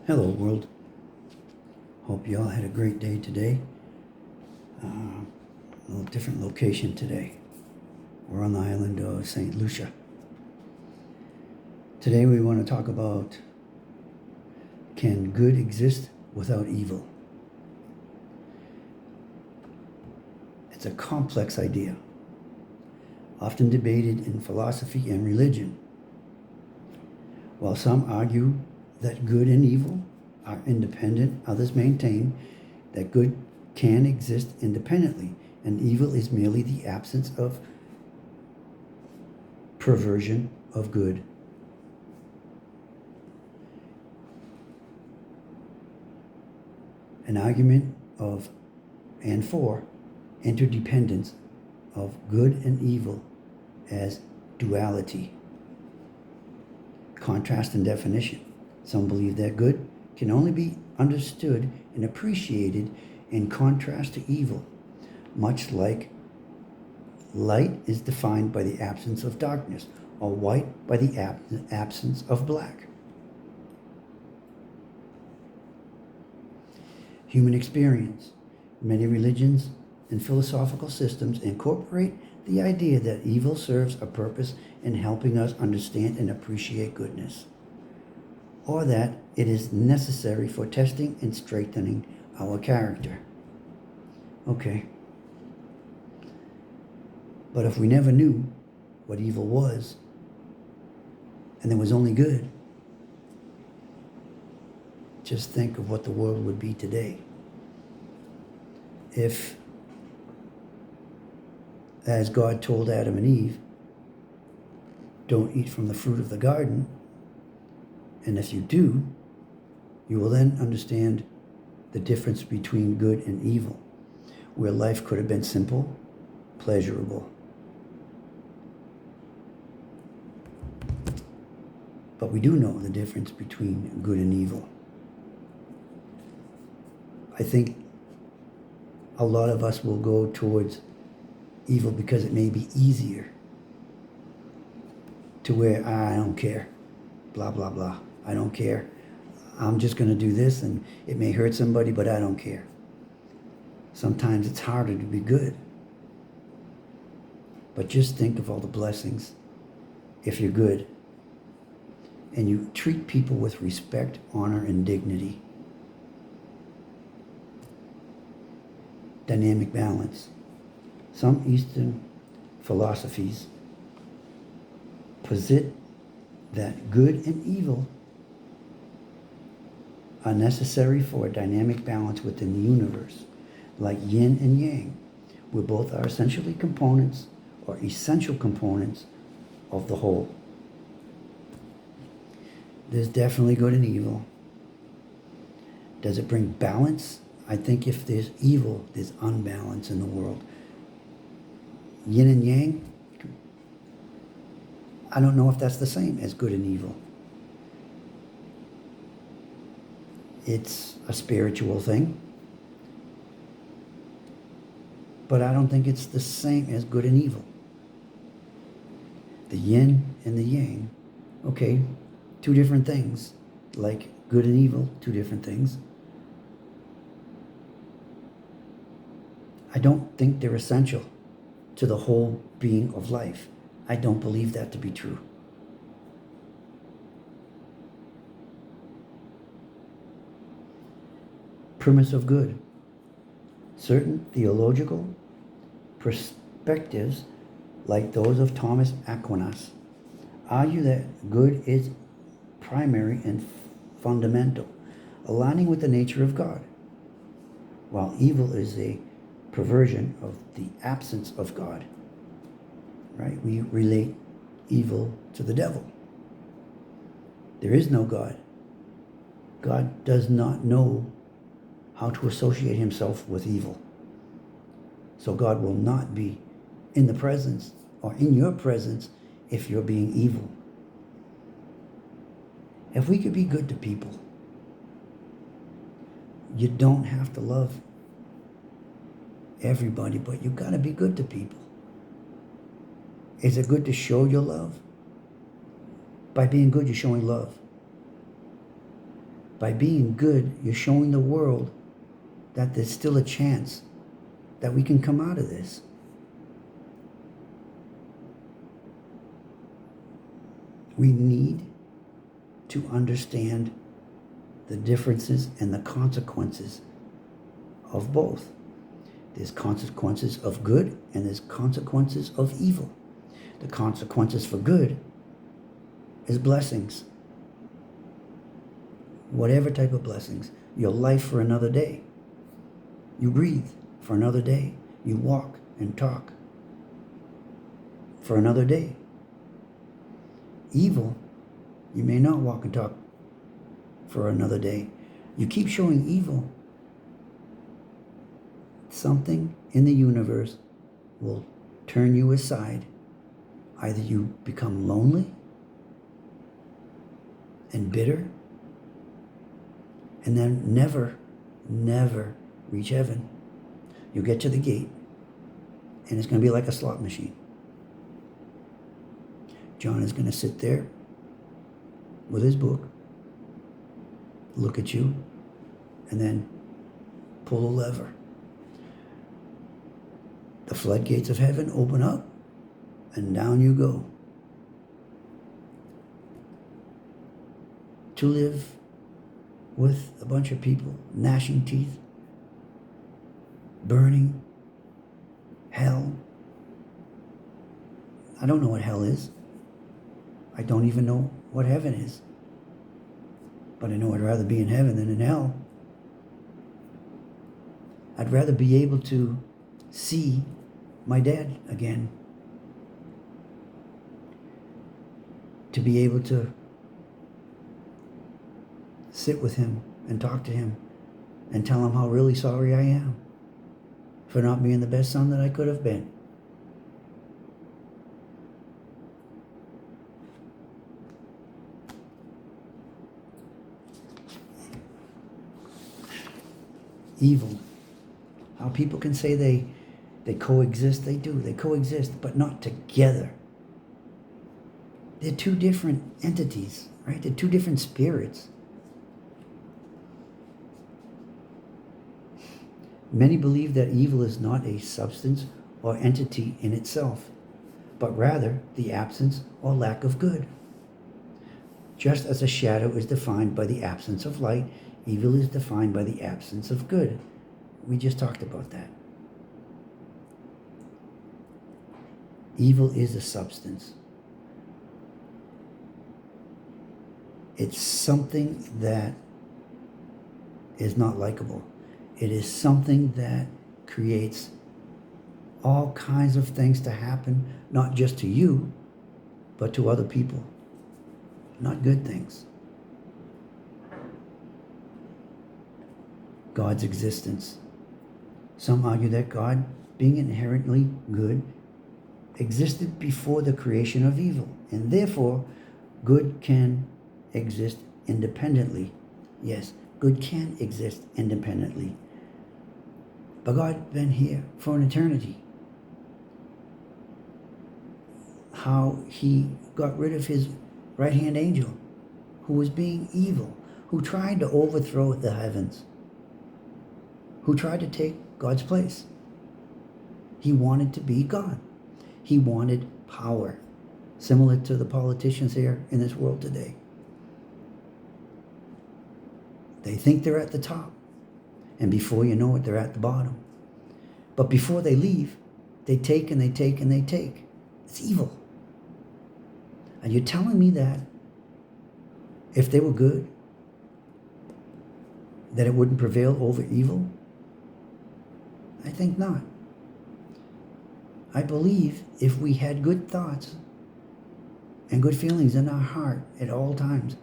Hello, world. Hope you all had a great day today. A little different location today. We're on the island of St. Lucia. Today we want to talk about, can good exist without evil? It's a complex idea, often debated in philosophy and religion. While some argue that good and evil are independent, others maintain that good can exist independently and evil is merely the absence of perversion of good. An argument of and for interdependence of good and evil as duality. Contrast and definition. Some believe that good can only be understood and appreciated in contrast to evil, much like light is defined by the absence of darkness, or white by the absence of black. Human experience. Many religions and philosophical systems incorporate the idea that evil serves a purpose in helping us understand and appreciate goodness, or that it is necessary for testing and strengthening our character. Okay. But if we never knew what evil was, and there was only good, just think of what the world would be today. If, as God told Adam and Eve, don't eat from the fruit of the garden, and if you do, you will then understand the difference between good and evil, where life could have been simple, pleasurable. But we do know the difference between good and evil. I think a lot of us will go towards evil because it may be easier to where I don't care, blah, blah, blah. I don't care. I'm just going to do this, and it may hurt somebody, but I don't care. Sometimes it's harder to be good. But just think of all the blessings if you're good and you treat people with respect, honor, and dignity. Dynamic balance. Some Eastern philosophies posit that good and evil are necessary for a dynamic balance within the universe, like yin and yang, where both are essential components of the whole. There's definitely good and evil. Does it bring balance? I think if there's evil, there's unbalance in the world. Yin and yang, I don't know if that's the same as good and evil. It's a spiritual thing, but I don't think it's the same as good and evil. The yin and the yang, okay, two different things, like good and evil, two different things. I don't think they're essential to the whole being of life. I don't believe that to be true. Premise of good. Certain theological perspectives, like those of Thomas Aquinas, argue that good is primary and fundamental, aligning with the nature of God, while evil is a perversion of the absence of God. Right? We relate evil to the devil. There is no God. God does not know how to associate himself with evil. So God will not be in the presence or in your presence if you're being evil. If we could be good to people, you don't have to love everybody, but you got to be good to people. Is it good to show your love? By being good, you're showing love. By being good, you're showing the world that there's still a chance that we can come out of this. We need to understand the differences and the consequences of both. There's consequences of good and there's consequences of evil. The consequences for good is blessings. Whatever type of blessings. Your life for another day. You breathe for another day. You walk and talk for another day. Evil, you may not walk and talk for another day. You keep showing evil, something in the universe will turn you aside. Either you become lonely and bitter and then never reach heaven. You'll get to the gate and it's going to be like a slot machine. John is going to sit there with his book, look at you, and then pull a lever. The floodgates of heaven open up, and down you go. To live with a bunch of people, gnashing teeth, burning, hell. I don't know what hell is. I don't even know what heaven is. But I know I'd rather be in heaven than in hell. I'd rather be able to see my dad again. To be able to sit with him and talk to him and tell him how really sorry I am for not being the best son that I could have been. Evil. How people can say they coexist. They do. They coexist, but not together. They're two different entities, right? They're two different spirits. Many believe that evil is not a substance or entity in itself, but rather the absence or lack of good. Just as a shadow is defined by the absence of light, evil is defined by the absence of good. We just talked about that. Evil is a substance. It's something that is not likable. It is something that creates all kinds of things to happen, not just to you, but to other people. Not good things. God's existence. Some argue that God, being inherently good, existed before the creation of evil, and therefore good can exist independently. Yes, good can exist independently. But God been here for an eternity. How he got rid of his right-hand angel, who was being evil, who tried to overthrow the heavens, who tried to take God's place. He wanted to be God. He wanted power, similar to the politicians here in this world today. They think they're at the top, and before you know it, they're at the bottom. But before they leave, they take and they take and they take. It's evil. And you're telling me that if they were good, that it wouldn't prevail over evil? I think not. I believe if we had good thoughts and good feelings in our heart at all times,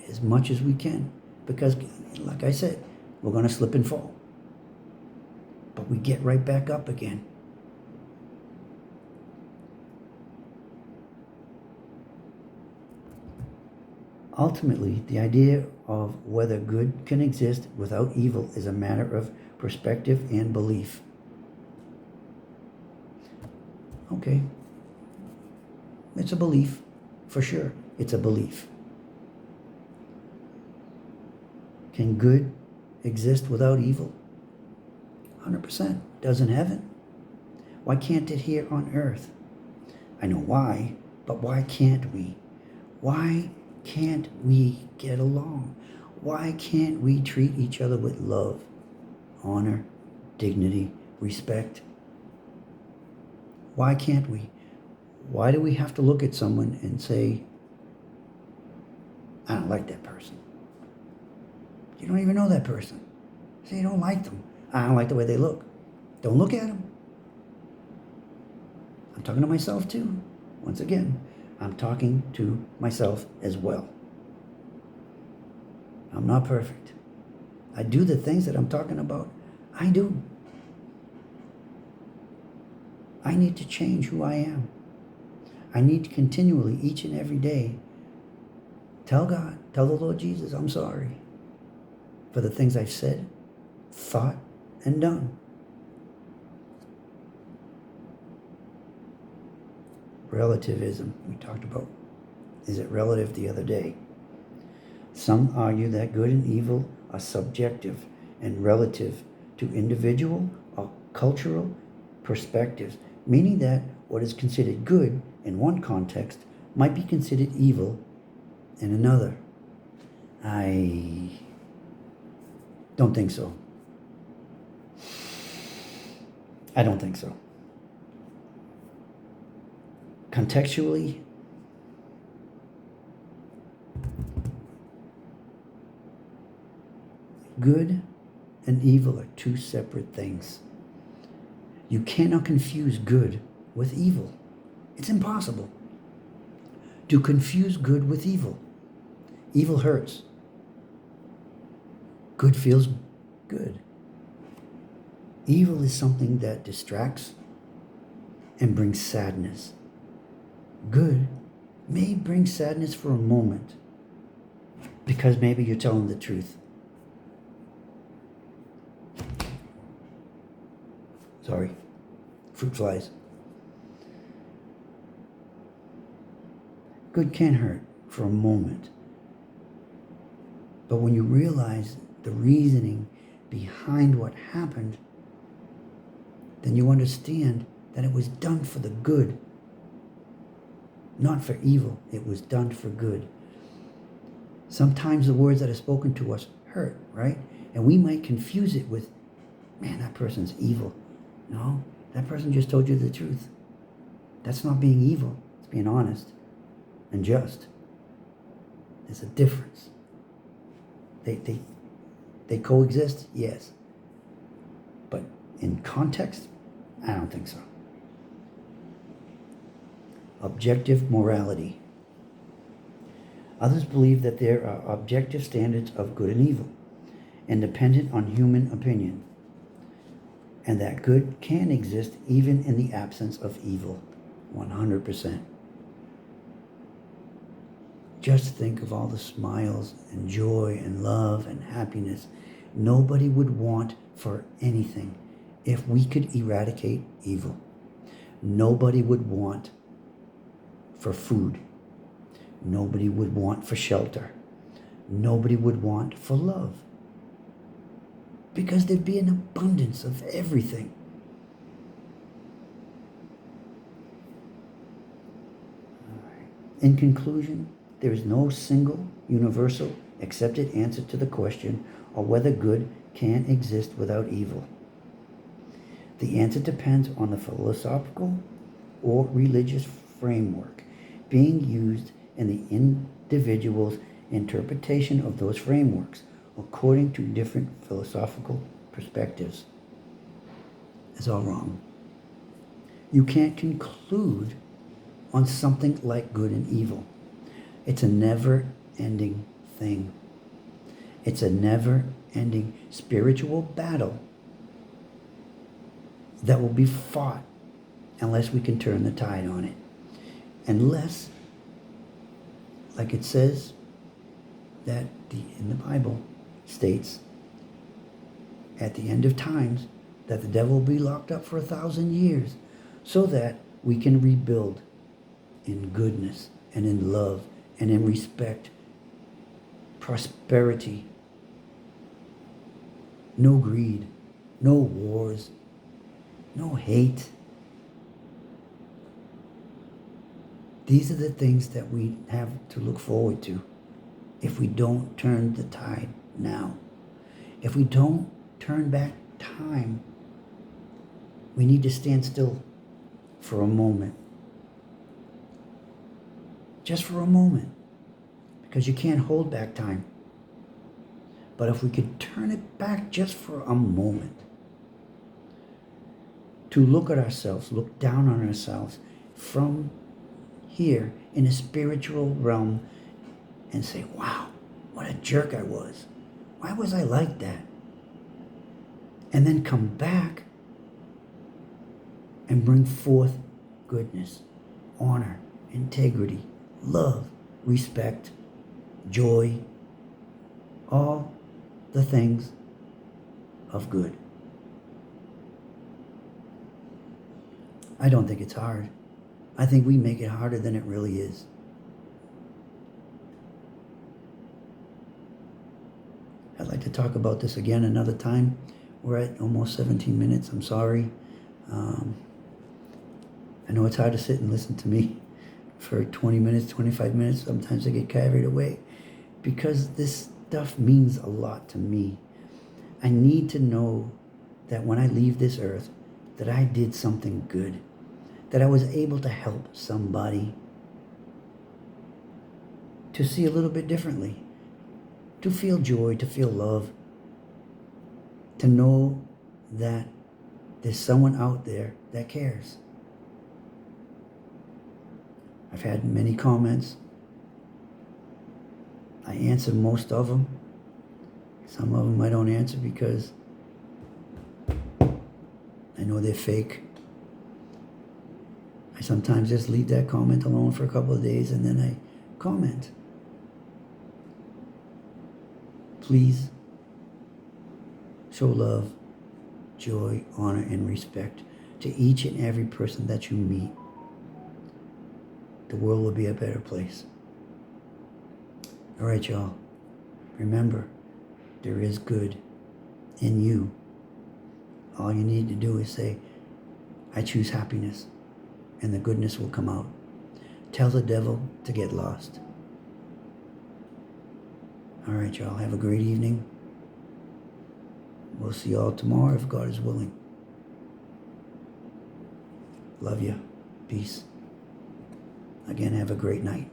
as much as we can, because like I said, we're going to slip and fall. But we get right back up again. Ultimately, the idea of whether good can exist without evil is a matter of perspective and belief. Okay. It's a belief, for sure. It's a belief. Can good exist without evil? 100%. Does in heaven. Why can't it here on earth? I know why, but why can't we? Why can't we get along? Why can't we treat each other with love, honor, dignity, respect? Why can't we? Why do we have to look at someone and say, I don't like that person? You don't even know that person. Say you don't like them. I don't like the way they look. Don't look at them. I'm talking to myself too. Once again, I'm talking to myself as well. I'm not perfect. I do the things that I'm talking about. I do. I need to change who I am. I need to continually, each and every day, tell God, tell the Lord Jesus, I'm sorry for the things I've said, thought, and done. Relativism, we talked about. Is it relative the other day? Some argue that good and evil are subjective and relative to individual or cultural perspectives, meaning that what is considered good in one context might be considered evil in another. I don't think so. I don't think so. Contextually, good and evil are two separate things. You cannot confuse good with evil. It's impossible to confuse good with evil. Evil hurts. Good feels good. Evil is something that distracts and brings sadness. Good may bring sadness for a moment because maybe you're telling the truth. Sorry, fruit flies. Good can hurt for a moment. But when you realize the reasoning behind what happened, then you understand that it was done for the good. Not for evil, it was done for good. Sometimes the words that are spoken to us hurt, right? And we might confuse it with, man, that person's evil. No, that person just told you the truth. That's not being evil. It's being honest and just. There's a difference. They coexist, yes. But in context, I don't think so. Objective morality. Others believe that there are objective standards of good and evil, independent on human opinion, and that good can exist even in the absence of evil, 100%. Just think of all the smiles and joy and love and happiness nobody would want for anything if we could eradicate evil. Nobody would want for food. Nobody would want for shelter. Nobody would want for love. Because there'd be an abundance of everything. In conclusion, there is no single, universal, accepted answer to the question of whether good can exist without evil. The answer depends on the philosophical or religious framework being used in the individual's interpretation of those frameworks according to different philosophical perspectives. It's all wrong. You can't conclude on something like good and evil. It's a never-ending thing. It's a never-ending spiritual battle that will be fought unless we can turn the tide on it. Unless, like it says, that in the Bible states, at the end of times, that the devil will be locked up for 1,000 years so that we can rebuild in goodness and in love and in respect, prosperity, no greed, no wars, no hate. These are the things that we have to look forward to if we don't turn the tide now. If we don't turn back time, we need to stand still for a moment. Just for a moment. Because you can't hold back time. But if we could turn it back just for a moment, to look at ourselves, look down on ourselves from here in a spiritual realm and say, wow, what a jerk I was. Why was I like that? And then come back and bring forth goodness, honor, integrity, love, respect, joy, all the things of good. I don't think it's hard. I think we make it harder than it really is. I'd like to talk about this again another time. We're at almost 17 minutes. I'm sorry. I know it's hard to sit and listen to me for 20 minutes, 25 minutes. Sometimes I get carried away because this stuff means a lot to me. I need to know that when I leave this earth, that I did something good, that I was able to help somebody to see a little bit differently, to feel joy, to feel love, to know that there's someone out there that cares. I've had many comments. I answer most of them. Some of them I don't answer because I know they're fake. I sometimes just leave that comment alone for a couple of days and then I comment. Please show love, joy, honor, and respect to each and every person that you meet. The world will be a better place. All right, y'all. Remember, there is good in you. All you need to do is say, I choose happiness, and the goodness will come out. Tell the devil to get lost. All right, y'all. Have a great evening. We'll see y'all tomorrow if God is willing. Love you. Peace. Again, have a great night.